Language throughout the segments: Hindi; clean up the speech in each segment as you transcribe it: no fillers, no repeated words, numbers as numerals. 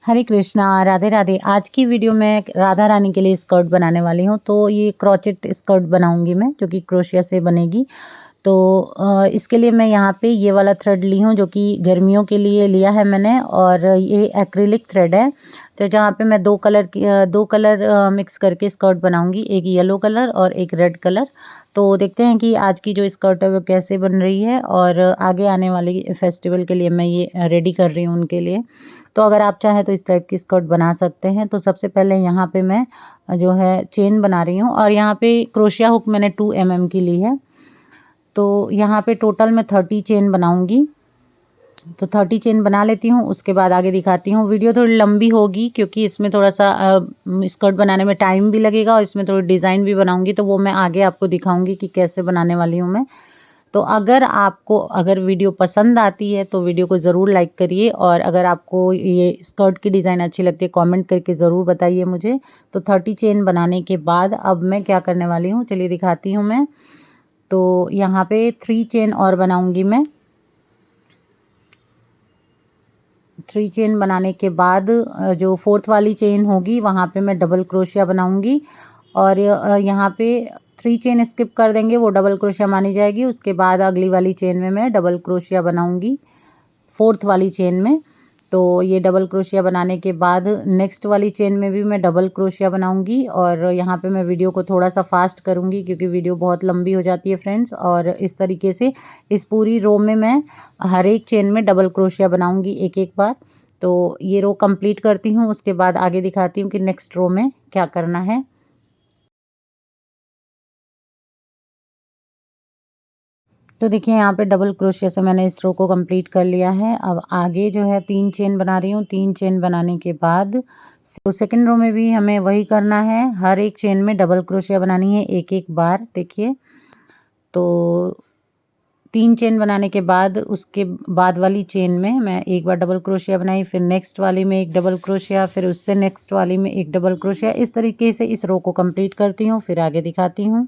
हरे कृष्णा, राधे राधे। आज की वीडियो में राधा रानी के लिए स्कर्ट बनाने वाली हूँ। तो ये क्रोचेट स्कर्ट बनाऊंगी मैं, जो कि क्रोशिया से बनेगी। तो इसके लिए मैं यहाँ पे ये वाला थ्रेड ली हूँ, जो कि गर्मियों के लिए लिया है मैंने, और ये एक्रिलिक थ्रेड है। तो जहाँ पे मैं दो कलर मिक्स करके स्कर्ट बनाऊंगी, एक येलो कलर और एक रेड कलर। तो देखते हैं कि आज की जो स्कर्ट है वो कैसे बन रही है, और आगे आने वाली फेस्टिवल के लिए मैं ये रेडी कर रही हूँ उनके लिए। तो अगर आप चाहें तो इस टाइप की स्कर्ट बना सकते हैं। तो सबसे पहले यहाँ पे मैं जो है चेन बना रही हूँ, और यहाँ पे क्रोशिया हुक मैंने 2 mm की ली है। तो यहाँ पे टोटल मैं 30 चेन बनाऊंगी। तो 30 चेन बना लेती हूँ, उसके बाद आगे दिखाती हूँ। वीडियो थोड़ी लंबी होगी क्योंकि इसमें थोड़ा सा स्कर्ट बनाने में टाइम भी लगेगा, और इसमें थोड़ी डिज़ाइन भी बनाऊंगी, तो वो मैं आगे आपको दिखाऊंगी कि कैसे बनाने वाली हूँ मैं। तो अगर वीडियो पसंद आती है तो वीडियो को ज़रूर लाइक करिए, और अगर आपको ये स्कर्ट की डिज़ाइन अच्छी लगती है कमेंट करके ज़रूर बताइए मुझे। तो 30 चेन बनाने के बाद अब मैं क्या करने वाली हूँ, चलिए दिखाती हूँ मैं। तो यहाँ पे 3 चेन और बनाऊँगी मैं। 3 चेन बनाने के बाद जो 4th वाली चेन होगी वहाँ पे मैं डबल क्रोशिया बनाऊँगी, और यहाँ पे 3 चेन स्किप कर देंगे, वो डबल क्रोशिया मानी जाएगी। उसके बाद अगली वाली चेन में मैं डबल क्रोशिया बनाऊँगी 4th वाली चेन में। तो ये डबल क्रोशिया बनाने के बाद नेक्स्ट वाली चेन में भी मैं डबल क्रोशिया बनाऊंगी, और यहाँ पे मैं वीडियो को थोड़ा सा फास्ट करूँगी क्योंकि वीडियो बहुत लंबी हो जाती है फ्रेंड्स। और इस तरीके से इस पूरी रो में मैं हर एक चेन में डबल क्रोशिया बनाऊंगी एक एक बार। तो ये रो कंप्लीट करती हूँ, उसके बाद आगे दिखाती हूँ कि नेक्स्ट रो में क्या करना है। तो देखिए यहाँ पे डबल क्रोशिया से मैंने इस रो को कंप्लीट कर लिया है। अब आगे जो है 3 चेन बना रही हूँ। 3 चेन बनाने के बाद तो सेकंड रो में भी हमें वही करना है, हर एक चेन में डबल क्रोशिया बनानी है एक एक बार। देखिए, तो 3 चेन बनाने के बाद उसके बाद वाली चेन में मैं एक बार डबल क्रोशिया बनाई, फिर नेक्स्ट वाली में एक डबल क्रोशिया, फिर उससे नेक्स्ट वाली में एक डबल क्रोशिया। इस तरीके से इस रो को कंप्लीट करती हूँ, फिर आगे दिखाती हूँ।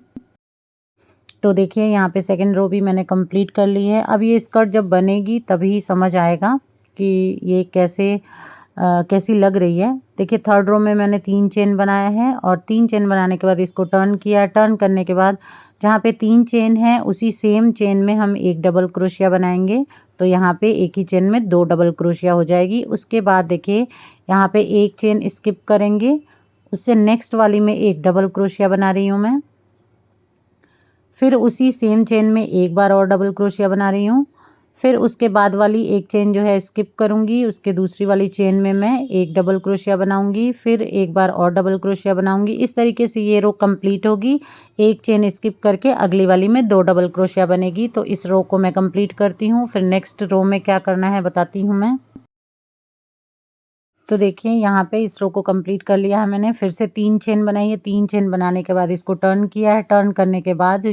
तो देखिए यहाँ पे सेकंड रो भी मैंने कंप्लीट कर ली है। अब ये स्कर्ट जब बनेगी तभी समझ आएगा कि ये कैसी लग रही है। देखिए थर्ड रो में मैंने 3 चेन बनाया है, और 3 चेन बनाने के बाद इसको टर्न किया। टर्न करने के बाद जहाँ पे 3 चेन है उसी सेम चेन में हम एक डबल क्रोशिया बनाएंगे। तो यहाँ पे एक ही चेन में 2 डबल क्रोशिया हो जाएगी। उसके बाद देखिए यहाँ पे एक चेन स्किप करेंगे, उससे नेक्स्ट वाली में एक डबल क्रोशिया बना रही हूँ मैं। फिर उसी सेम चेन में एक बार और डबल क्रोशिया बना रही हूँ। फिर उसके बाद वाली एक चेन जो है स्किप करूँगी, उसके दूसरी वाली चेन में मैं एक डबल क्रोशिया बनाऊँगी, फिर एक बार और डबल क्रोशिया बनाऊँगी। इस तरीके से ये रो कंप्लीट होगी। एक चेन स्किप करके अगली वाली में 2 डबल क्रोशिया बनेगी। तो इस रो को मैं कंप्लीट करती हूँ, फिर नेक्स्ट रो में क्या करना है बताती हूँ मैं। तो देखिए यहाँ पे इस रो को कंप्लीट कर लिया है मैंने। फिर से 3 चेन बनाई है। 3 चेन बनाने के बाद इसको टर्न किया है। टर्न करने के बाद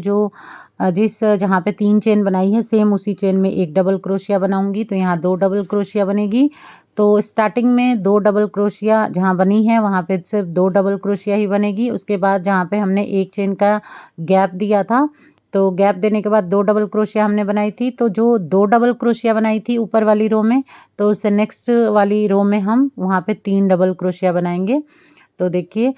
जहाँ पे 3 चेन बनाई है सेम उसी चेन में एक डबल क्रोशिया बनाऊंगी। तो यहाँ 2 डबल क्रोशिया बनेगी। तो स्टार्टिंग में 2 डबल क्रोशिया जहाँ बनी है वहाँ पे सिर्फ 2 डबल क्रोशिया ही बनेगी। उसके बाद जहाँ पे हमने एक चेन का गैप दिया था, तो गैप देने के बाद 2 डबल क्रोशिया हमने बनाई थी। तो जो 2 डबल क्रोशिया बनाई थी ऊपर वाली रो में, तो उससे नेक्स्ट वाली रो में हम वहाँ पे 3 डबल क्रोशिया बनाएंगे। तो देखिए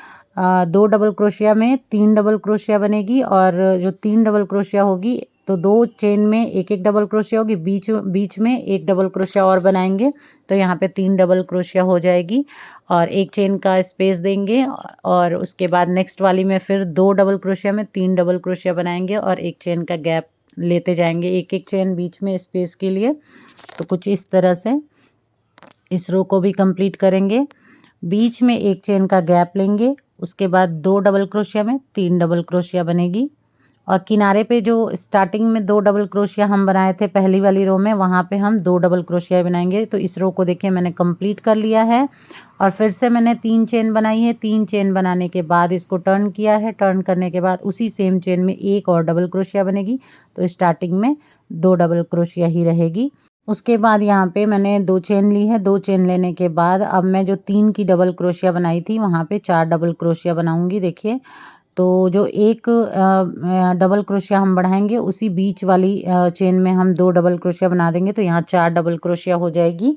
2 डबल क्रोशिया में 3 डबल क्रोशिया बनेगी, और जो 3 डबल क्रोशिया होगी तो 2 चेन में एक एक डबल क्रोशिया होगी, बीच बीच में एक डबल क्रोशिया और बनाएंगे। तो यहाँ पे 3 डबल क्रोशिया हो जाएगी, और एक चेन का स्पेस देंगे, और उसके बाद नेक्स्ट वाली में फिर 2 डबल क्रोशिया में 3 डबल क्रोशिया बनाएंगे, और एक चेन का गैप लेते जाएंगे, एक एक चेन बीच में स्पेस के लिए। तो कुछ इस तरह से इस रो को भी कंप्लीट करेंगे। बीच में एक चेन का गैप लेंगे, उसके बाद 2 डबल क्रोशिया में 3 डबल क्रोशिया बनेगी, और किनारे पे जो स्टार्टिंग में 2 डबल क्रोशिया हम बनाए थे पहली वाली रो में, वहाँ पे हम 2 डबल क्रोशिया बनाएंगे। तो इस रो को देखिए मैंने कंप्लीट कर लिया है, और फिर से मैंने 3 चेन बनाई है। 3 चेन बनाने के बाद इसको टर्न किया है। टर्न करने के बाद उसी सेम चेन में एक और डबल क्रोशिया बनेगी। तो स्टार्टिंग में 2 डबल क्रोशिया ही रहेगी। उसके बाद यहाँ पे मैंने 2 चेन ली है। 2 चेन लेने के बाद अब मैं जो 3 की डबल क्रोशिया बनाई थी वहाँ पे 4 डबल क्रोशिया बनाऊंगी। देखिए, तो जो एक डबल क्रोशिया हम बढ़ाएंगे उसी बीच वाली चेन में हम 2 डबल क्रोशिया बना देंगे। तो यहाँ 4 डबल क्रोशिया हो जाएगी।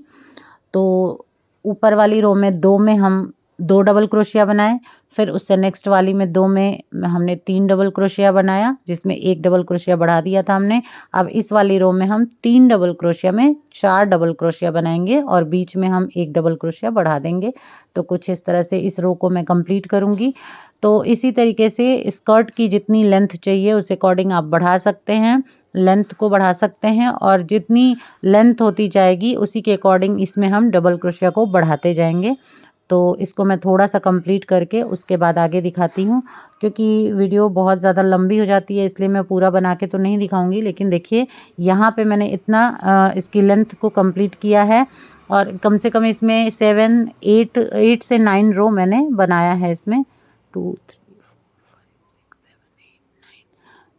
तो ऊपर वाली रो में 2 में हम 2 डबल क्रोशिया बनाए, फिर उससे नेक्स्ट वाली में 2 में हमने 3 डबल क्रोशिया बनाया, जिसमें 1 डबल क्रोशिया बढ़ा दिया था हमने। अब इस वाली रो में हम 3 डबल क्रोशिया में 4 डबल क्रोशिया बनाएंगे और बीच में हम 1 डबल क्रोशिया बढ़ा देंगे। तो कुछ इस तरह से इस रो को मैं कंप्लीट करूँगी। तो इसी तरीके से स्कर्ट की जितनी लेंथ चाहिए उस अकॉर्डिंग आप बढ़ा सकते हैं, लेंथ को बढ़ा सकते हैं, और जितनी लेंथ होती जाएगी उसी के अकॉर्डिंग इसमें हम डबल क्रोशिया को बढ़ाते जाएंगे। तो इसको मैं थोड़ा सा कंप्लीट करके उसके बाद आगे दिखाती हूँ, क्योंकि वीडियो बहुत ज़्यादा लंबी हो जाती है, इसलिए मैं पूरा बना के तो नहीं दिखाऊंगी। लेकिन देखिए यहाँ पे मैंने इतना इसकी लेंथ को कंप्लीट किया है, और कम से कम इसमें 8 से 9 रो मैंने बनाया है। इसमें 2 3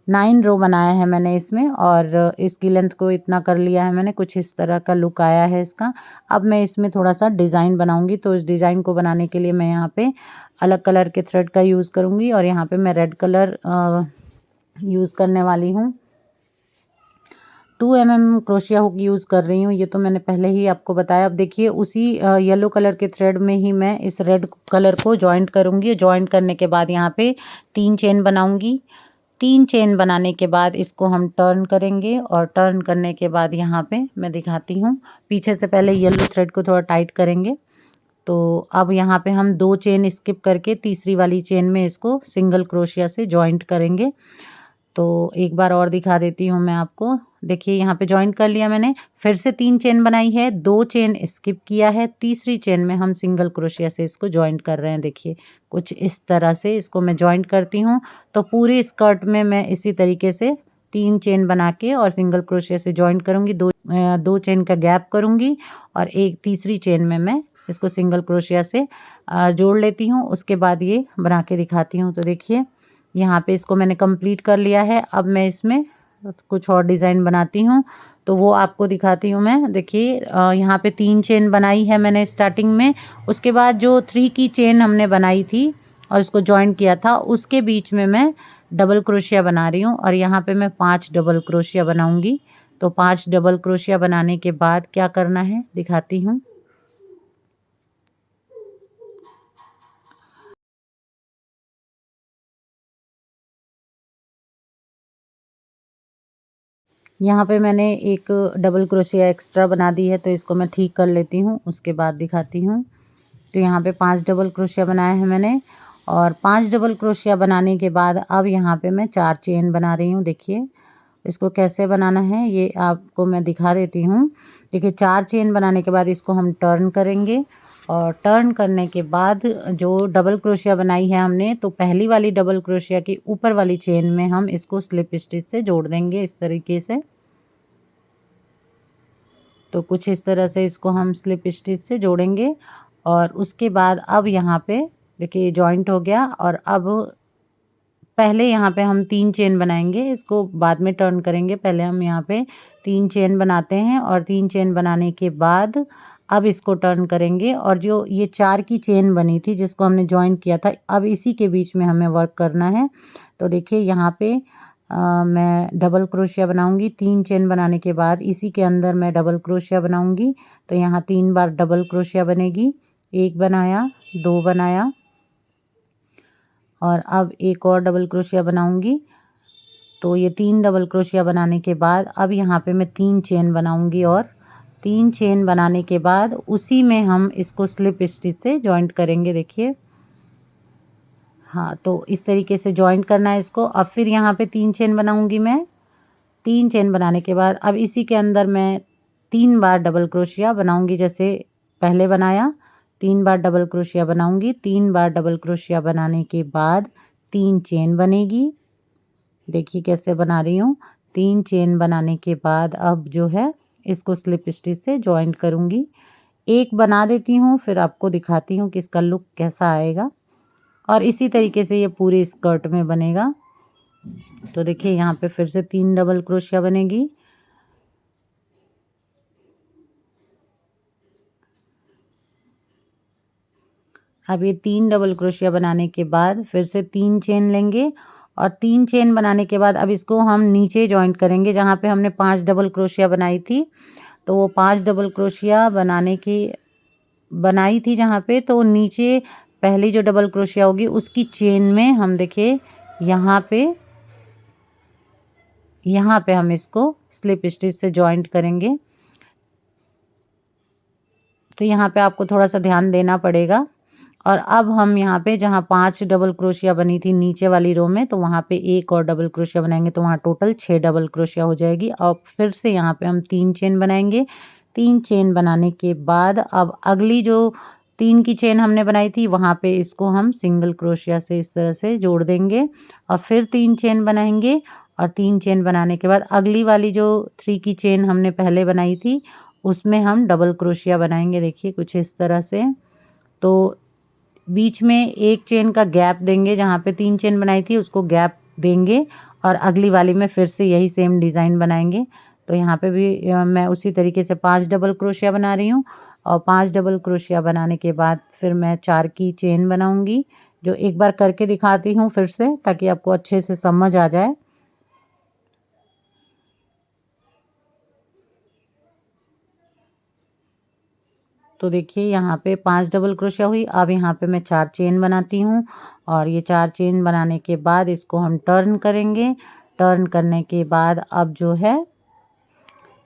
9 रो बनाया है मैंने इसमें, और इसकी लेंथ को इतना कर लिया है मैंने। कुछ इस तरह का लुक आया है इसका। अब मैं इसमें थोड़ा सा डिज़ाइन बनाऊंगी, तो इस डिज़ाइन को बनाने के लिए मैं यहाँ पे अलग कलर के थ्रेड का यूज़ करूँगी, और यहाँ पे मैं रेड कलर यूज़ करने वाली हूँ। 2 mm क्रोशिया हुक यूज़ कर रही हूँ, ये तो मैंने पहले ही आपको बताया। अब देखिए उसी येलो कलर के थ्रेड में ही मैं इस रेड कलर को जॉइंट करूँगी। जॉइंट करने के बाद यहाँ पे 3 चेन बनाऊँगी। 3 चेन बनाने के बाद इसको हम टर्न करेंगे, और टर्न करने के बाद यहाँ पे मैं दिखाती हूँ, पीछे से पहले येलो थ्रेड को थोड़ा टाइट करेंगे। तो अब यहाँ पे हम 2 चेन स्किप करके तीसरी वाली चेन में इसको सिंगल क्रोशिया से जॉइंट करेंगे। तो एक बार और दिखा देती हूँ मैं आपको। देखिए यहाँ पे जॉइंट कर लिया मैंने, फिर से 3 चेन बनाई है, 2 चेन स्किप किया है, तीसरी चेन में हम सिंगल क्रोशिया से इसको जॉइंट कर रहे हैं। देखिए कुछ इस तरह से इसको मैं जॉइंट करती हूँ। तो पूरे स्कर्ट में मैं इसी तरीके से 3 चेन बना के और सिंगल क्रोशिया से जॉइंट करूँगी। 2 चेन का गैप करूँगी, और एक तीसरी चेन में मैं इसको सिंगल क्रोशिया से जोड़ लेती हूँ। उसके बाद ये बना के दिखाती हूँ। तो देखिए यहाँ पे इसको मैंने कंप्लीट कर लिया है। अब मैं इसमें कुछ और डिज़ाइन बनाती हूँ, तो वो आपको दिखाती हूँ मैं। देखिए यहाँ पे 3 चेन बनाई है मैंने स्टार्टिंग में। उसके बाद जो 3 की चेन हमने बनाई थी और इसको जॉइंट किया था, उसके बीच में मैं डबल क्रोशिया बना रही हूँ, और यहाँ पे मैं 5 डबल क्रोशिया बनाऊँगी। तो 5 डबल क्रोशिया बनाने के बाद क्या करना है दिखाती हूँ। यहाँ पे मैंने एक डबल क्रोशिया एक्स्ट्रा बना दी है, तो इसको मैं ठीक कर लेती हूँ, उसके बाद दिखाती हूँ। तो यहाँ पे 5 डबल क्रोशिया बनाया है मैंने, और 5 डबल क्रोशिया बनाने के बाद अब यहाँ पे मैं 4 चेन बना रही हूँ। देखिए इसको कैसे बनाना है ये आपको मैं दिखा देती हूँ। देखिए 4 चेन बनाने के बाद इसको हम टर्न करेंगे, और टर्न करने के बाद जो डबल क्रोशिया बनाई है हमने, तो पहली वाली डबल क्रोशिया की ऊपर वाली चेन में हम इसको स्लिप स्टिच से जोड़ देंगे इस तरीके से। तो कुछ इस तरह से इसको हम स्लिप स्टिच से जोड़ेंगे, और उसके बाद अब यहाँ पे देखिए जॉइंट हो गया। और अब पहले यहाँ पे हम 3 चेन बनाएंगे, इसको बाद में टर्न करेंगे। पहले हम यहाँ पे 3 चेन बनाते हैं, और 3 चेन बनाने के बाद अब इसको टर्न करेंगे। और जो ये 4 की चेन बनी थी जिसको हमने जॉइन किया था, अब इसी के बीच में हमें वर्क करना है। तो देखिए यहाँ पे मैं डबल क्रोशिया बनाऊंगी। 3 चेन बनाने के बाद इसी के अंदर मैं डबल क्रोशिया बनाऊंगी। तो यहाँ 3 बार डबल क्रोशिया बनेगी। 1 बनाया, 2 बनाया, और अब एक और डबल क्रोशिया बनाऊंगी। तो ये 3 डबल क्रोशिया बनाने के बाद अब यहाँ पे मैं 3 चेन बनाऊंगी, और 3 चेन बनाने के बाद उसी में हम इसको स्लिप स्टिच से जॉइंट करेंगे। देखिए हाँ, तो इस तरीके से जॉइंट करना है इसको। अब फिर यहाँ पे 3 चेन बनाऊंगी मैं। 3 चेन बनाने के बाद अब इसी के अंदर मैं 3 बार डबल क्रोशिया बनाऊंगी, जैसे पहले बनाया। 3 बार डबल क्रोशिया बनाऊंगी। 3 बार डबल क्रोशिया बनाने के बाद 3 चेन बनेगी। देखिए कैसे बना रही हूँ। 3 चेन बनाने के बाद अब जो है इसको स्लिप स्टिच से जॉइंट करूँगी। एक बना देती हूँ, फिर आपको दिखाती हूँ कि इसका लुक कैसा आएगा, और इसी तरीके से ये पूरे स्कर्ट में बनेगा। तो देखिए यहाँ पे फिर से 3 डबल क्रोशिया बनेगी। अब ये 3 डबल क्रोशिया बनाने के बाद फिर से 3 चेन लेंगे, और 3 चेन बनाने के बाद अब इसको हम नीचे जॉइंट करेंगे जहाँ पे हमने 5 डबल क्रोशिया बनाई थी। तो वो 5 डबल क्रोशिया बनाने के बनाई थी जहाँ पे, तो नीचे पहली जो डबल क्रोशिया होगी उसकी चेन में हम देखिए यहाँ पे हम इसको स्लिप स्टिच से जॉइंट करेंगे। तो यहाँ पे आपको थोड़ा सा ध्यान देना पड़ेगा। और अब हम यहाँ पे जहाँ 5 डबल क्रोशिया बनी थी नीचे वाली रो में, तो वहाँ पे एक और डबल क्रोशिया बनाएंगे, तो वहाँ टोटल 6 डबल क्रोशिया हो जाएगी। अब फिर से यहाँ पे हम 3 चेन बनाएंगे। 3 चेन बनाने के बाद अब अगली जो 3 की चेन हमने बनाई थी वहाँ पे इसको हम सिंगल क्रोशिया से इस तरह से जोड़ देंगे और फिर 3 चेन बनाएंगे। और 3 चेन बनाने के बाद अगली वाली जो 3 की चेन हमने पहले बनाई थी उसमें हम डबल क्रोशिया बनाएंगे, देखिए कुछ इस तरह से। तो बीच में एक चेन का गैप देंगे, जहाँ पे 3 चेन बनाई थी उसको गैप देंगे और अगली वाली में फिर से यही सेम डिज़ाइन बनाएंगे। तो यहाँ पे भी मैं उसी तरीके से 5 डबल क्रोशिया बना रही हूँ और 5 डबल क्रोशिया बनाने के बाद फिर मैं 4 की चेन बनाऊंगी, जो एक बार करके दिखाती हूँ फिर से ताकि आपको अच्छे से समझ आ जाए। तो देखिए यहाँ पे 5 डबल क्रोशिया हुई। अब यहाँ पे मैं 4 चेन बनाती हूँ और ये 4 चेन बनाने के बाद इसको हम टर्न करेंगे। टर्न करने के बाद अब जो है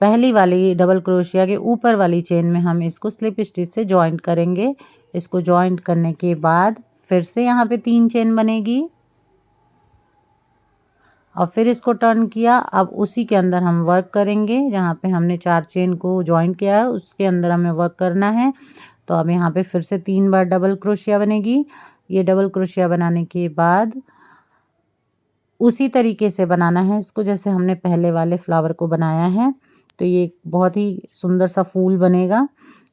पहली वाली डबल क्रोशिया के ऊपर वाली चेन में हम इसको स्लिप स्टिच से जॉइंट करेंगे। इसको जॉइंट करने के बाद फिर से यहाँ पे 3 चेन बनेगी और फिर इसको टर्न किया। अब उसी के अंदर हम वर्क करेंगे, जहाँ पे हमने 4 चेन को जॉइंट किया है उसके अंदर हमें वर्क करना है। तो अब यहाँ पे फिर से 3 बार डबल क्रोशिया बनेगी। ये डबल क्रोशिया बनाने के बाद उसी तरीके से बनाना है इसको जैसे हमने पहले वाले फ्लावर को बनाया है। तो ये बहुत ही सुंदर सा फूल बनेगा।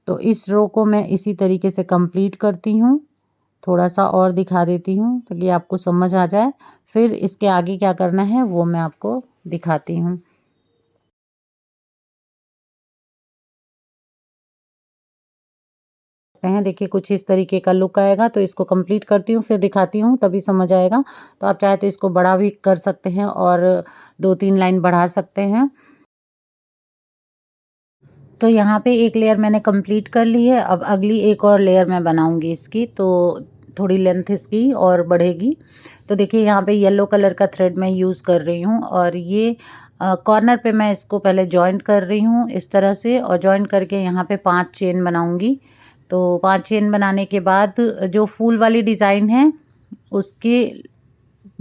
तो इस रो को मैं इसी तरीके से कंप्लीट करती हूँ। थोड़ा सा और दिखा देती हूँ ताकि आपको समझ आ जाए। फिर इसके आगे क्या करना है वो मैं आपको दिखाती हूँ। देखिए कुछ इस तरीके का लुक आएगा। तो इसको कंप्लीट करती हूँ फिर दिखाती हूँ, तभी समझ आएगा। तो आप चाहे तो इसको बड़ा भी कर सकते हैं और 2-3 लाइन बढ़ा सकते हैं। तो यहाँ पे एक लेयर मैंने कंप्लीट कर ली है। अब अगली एक और लेयर मैं बनाऊंगी इसकी, तो थोड़ी लेंथ इसकी और बढ़ेगी। तो देखिए यहाँ पे येलो कलर का थ्रेड मैं यूज़ कर रही हूँ और ये कॉर्नर पे मैं इसको पहले जॉइंट कर रही हूँ इस तरह से और जॉइंट करके यहाँ पे 5 चेन बनाऊंगी। तो 5 चेन बनाने के बाद जो फूल वाली डिज़ाइन है उसके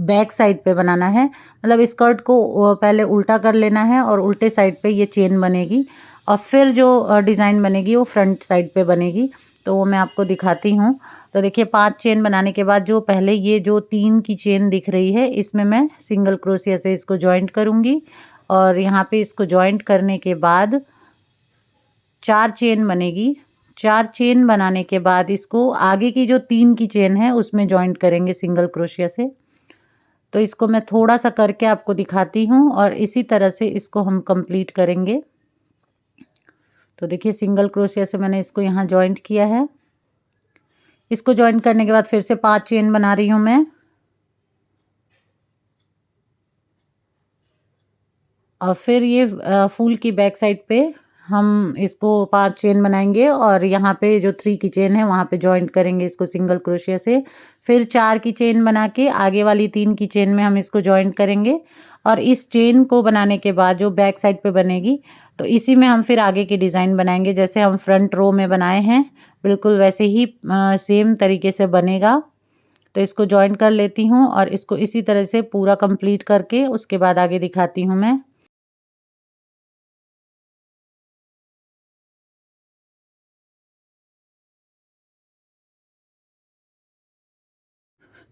बैक साइड पे बनाना है, मतलब स्कर्ट को पहले उल्टा कर लेना है और उल्टे साइड पे ये चेन बनेगी और फिर जो डिज़ाइन बनेगी वो फ्रंट साइड पे बनेगी। तो वो मैं आपको दिखाती हूँ। तो देखिए 5 चेन बनाने के बाद जो पहले ये जो 3 की चेन दिख रही है इसमें मैं सिंगल क्रोशिया से इसको जॉइंट करूँगी और यहाँ पे इसको जॉइंट करने के बाद 4 चेन बनेगी। 4 चेन बनाने के बाद इसको आगे की जो 3 की चेन है उसमें जॉइंट करेंगे सिंगल क्रोशिया से। तो इसको मैं थोड़ा सा करके आपको दिखाती हूँ और इसी तरह से इसको हम कंप्लीट करेंगे। तो देखिए सिंगल क्रोशिया से मैंने इसको यहाँ जॉइंट किया है। इसको जॉइंट करने के बाद फिर से 5 चेन बना रही हूँ मैं और फिर ये फूल की बैक साइड पे हम इसको 5 चेन बनाएंगे और यहाँ पे जो 3 की चेन है वहाँ पे जॉइंट करेंगे इसको सिंगल क्रोशिया से। फिर 4 की चेन बना के आगे वाली 3 की चेन में हम इसको जॉइंट करेंगे और इस चेन को बनाने के बाद जो बैक साइड पे बनेगी तो इसी में हम फिर आगे की डिज़ाइन बनाएंगे। जैसे हम फ्रंट रो में बनाए हैं बिल्कुल वैसे ही सेम तरीके से बनेगा। तो इसको जॉइंट कर लेती हूँ और इसको इसी तरह से पूरा कंप्लीट करके उसके बाद आगे दिखाती हूँ मैं।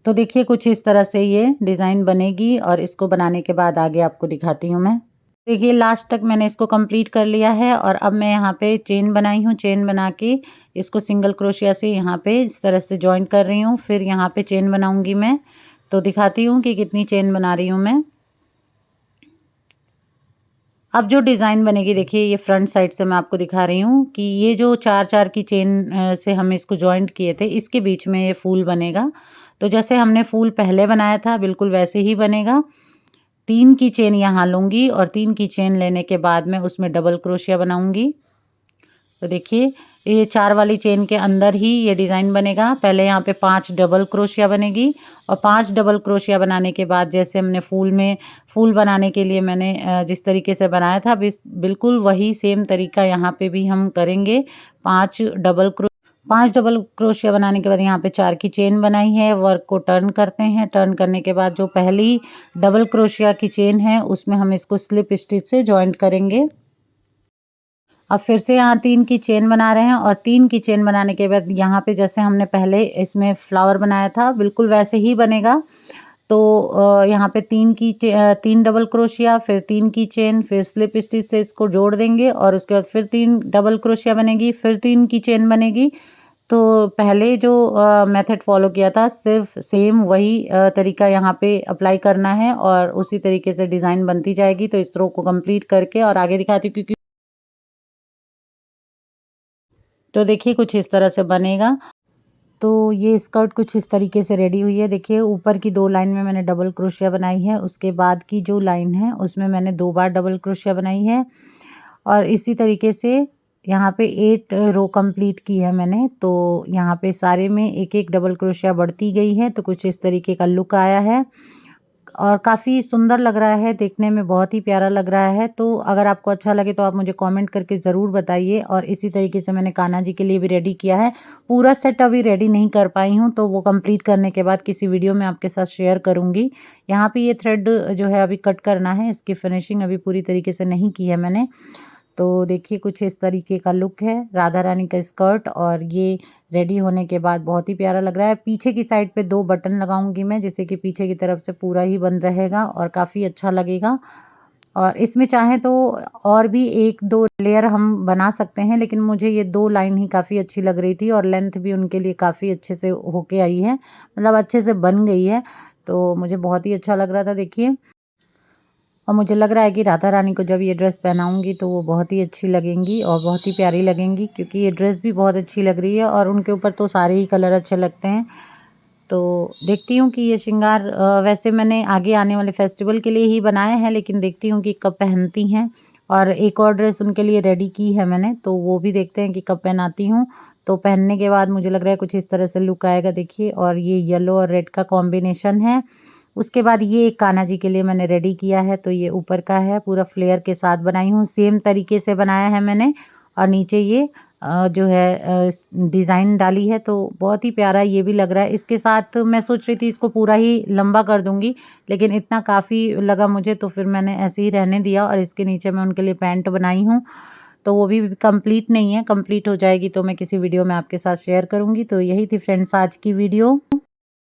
तो देखिए कुछ इस तरह से ये डिज़ाइन बनेगी और इसको बनाने के बाद आगे आपको दिखाती हूँ मैं। देखिए लास्ट तक मैंने इसको कंप्लीट कर लिया है और अब मैं यहाँ पे चेन बनाई हूँ। चेन बना के इसको सिंगल क्रोशिया से यहाँ पे इस तरह से जॉइंट कर रही हूँ। फिर यहाँ पे चेन बनाऊँगी मैं। तो दिखाती हूँ कि कितनी चेन बना रही हूँ मैं। अब जो डिज़ाइन बनेगी देखिए ये फ्रंट साइड से मैं आपको दिखा रही हूँ कि ये जो 4-4 की चेन से हम इसको जॉइंट किए थे इसके बीच में ये फूल बनेगा। तो जैसे हमने फूल पहले बनाया था बिल्कुल वैसे ही बनेगा। 3 की चेन यहाँ लूँगी और 3 की चेन लेने के बाद मैं उसमें डबल क्रोशिया बनाऊँगी। तो देखिए ये 4 वाली चेन के अंदर ही ये डिज़ाइन बनेगा। पहले यहाँ पे 5 डबल क्रोशिया बनेगी और 5 डबल क्रोशिया बनाने के बाद जैसे हमने फूल बनाने के लिए मैंने जिस तरीके से बनाया था बिल्कुल वही सेम तरीका यहाँ पे भी हम करेंगे। 5 डबल क्रोशिया बनाने के बाद यहाँ पे 4 की चेन बनाई है। वर्क को टर्न करते हैं। टर्न करने के बाद जो पहली डबल क्रोशिया की चेन है उसमें हम इसको स्लिप स्टिच से जॉइंट करेंगे। अब फिर से यहाँ 3 की चेन बना रहे हैं और 3 की चेन बनाने के बाद यहाँ पे जैसे हमने पहले इसमें फ्लावर बनाया था बिल्कुल वैसे ही बनेगा। तो यहाँ पे 3 डबल क्रोशिया, फिर 3 की चेन, फिर स्लिप स्टिच से इसको जोड़ देंगे और उसके बाद फिर 3 डबल क्रोशिया बनेगी, फिर 3 की चेन बनेगी। तो पहले जो मेथड फॉलो किया था सिर्फ सेम वही तरीका यहाँ पे अप्लाई करना है और उसी तरीके से डिज़ाइन बनती जाएगी। तो इस रो को कंप्लीट करके और आगे दिखाती हूँ क्योंकि तो देखिए कुछ इस तरह से बनेगा। तो ये स्कर्ट कुछ इस तरीके से रेडी हुई है। देखिए ऊपर की 2 लाइन में मैंने डबल क्रोशिया बनाई है, उसके बाद की जो लाइन है उसमें मैंने 2 बार डबल क्रोशिया बनाई है और इसी तरीके से यहाँ पे 8 रो कंप्लीट की है मैंने। तो यहाँ पे सारे में एक एक डबल क्रोशिया बढ़ती गई है। तो कुछ इस तरीके का लुक आया है और काफ़ी सुंदर लग रहा है, देखने में बहुत ही प्यारा लग रहा है। तो अगर आपको अच्छा लगे तो आप मुझे कमेंट करके ज़रूर बताइए। और इसी तरीके से मैंने कान्हा जी के लिए भी रेडी किया है। पूरा सेट अभी रेडी नहीं कर पाई हूँ, तो वो कंप्लीट करने के बाद किसी वीडियो में आपके साथ शेयर करूँगी। यहाँ पे ये थ्रेड जो है अभी कट करना है, इसकी फिनिशिंग अभी पूरी तरीके से नहीं की है मैंने। तो देखिए कुछ इस तरीके का लुक है राधा रानी का स्कर्ट और ये रेडी होने के बाद बहुत ही प्यारा लग रहा है। पीछे की साइड पे 2 बटन लगाऊंगी मैं, जिससे कि पीछे की तरफ से पूरा ही बंद रहेगा और काफ़ी अच्छा लगेगा। और इसमें चाहें तो और भी 1-2 लेयर हम बना सकते हैं, लेकिन मुझे ये 2 लाइन ही काफ़ी अच्छी लग रही थी और लेंथ भी उनके लिए काफ़ी अच्छे से होके आई है, मतलब अच्छे से बन गई है। तो मुझे बहुत ही अच्छा लग रहा था देखिए। और मुझे लग रहा है कि राधा रानी को जब ये ड्रेस पहनाऊँगी तो वो बहुत ही अच्छी लगेंगी और बहुत ही प्यारी लगेंगी, क्योंकि ये ड्रेस भी बहुत अच्छी लग रही है और उनके ऊपर तो सारे ही कलर अच्छे लगते हैं। तो देखती हूँ कि ये श्रृंगार वैसे मैंने आगे आने वाले फेस्टिवल के लिए ही बनाए हैं, लेकिन देखती हूँ कि कब पहनती हैं। और एक और ड्रेस उनके लिए रेडी की है मैंने, तो वो भी देखते हैं कि कब पहनाती हूँ। तो पहनने के बाद मुझे लग रहा है कुछ इस तरह से लुक आएगा देखिए। और ये येलो और रेड का कॉम्बिनेशन है। उसके बाद ये एक कान्हा जी के लिए मैंने रेडी किया है, तो ये ऊपर का है, पूरा फ्लेयर के साथ बनाई हूँ, सेम तरीके से बनाया है मैंने। और नीचे ये जो है डिज़ाइन डाली है, तो बहुत ही प्यारा ये भी लग रहा है। इसके साथ मैं सोच रही थी इसको पूरा ही लंबा कर दूंगी, लेकिन इतना काफ़ी लगा मुझे, तो फिर मैंने ऐसे ही रहने दिया। और इसके नीचे मैं उनके लिए पैंट बनाई हूँ, तो वो भी कंप्लीट नहीं है, कंप्लीट हो जाएगी तो मैं किसी वीडियो में आपके साथ शेयर करूँगी। तो यही थी फ्रेंड्स आज की वीडियो।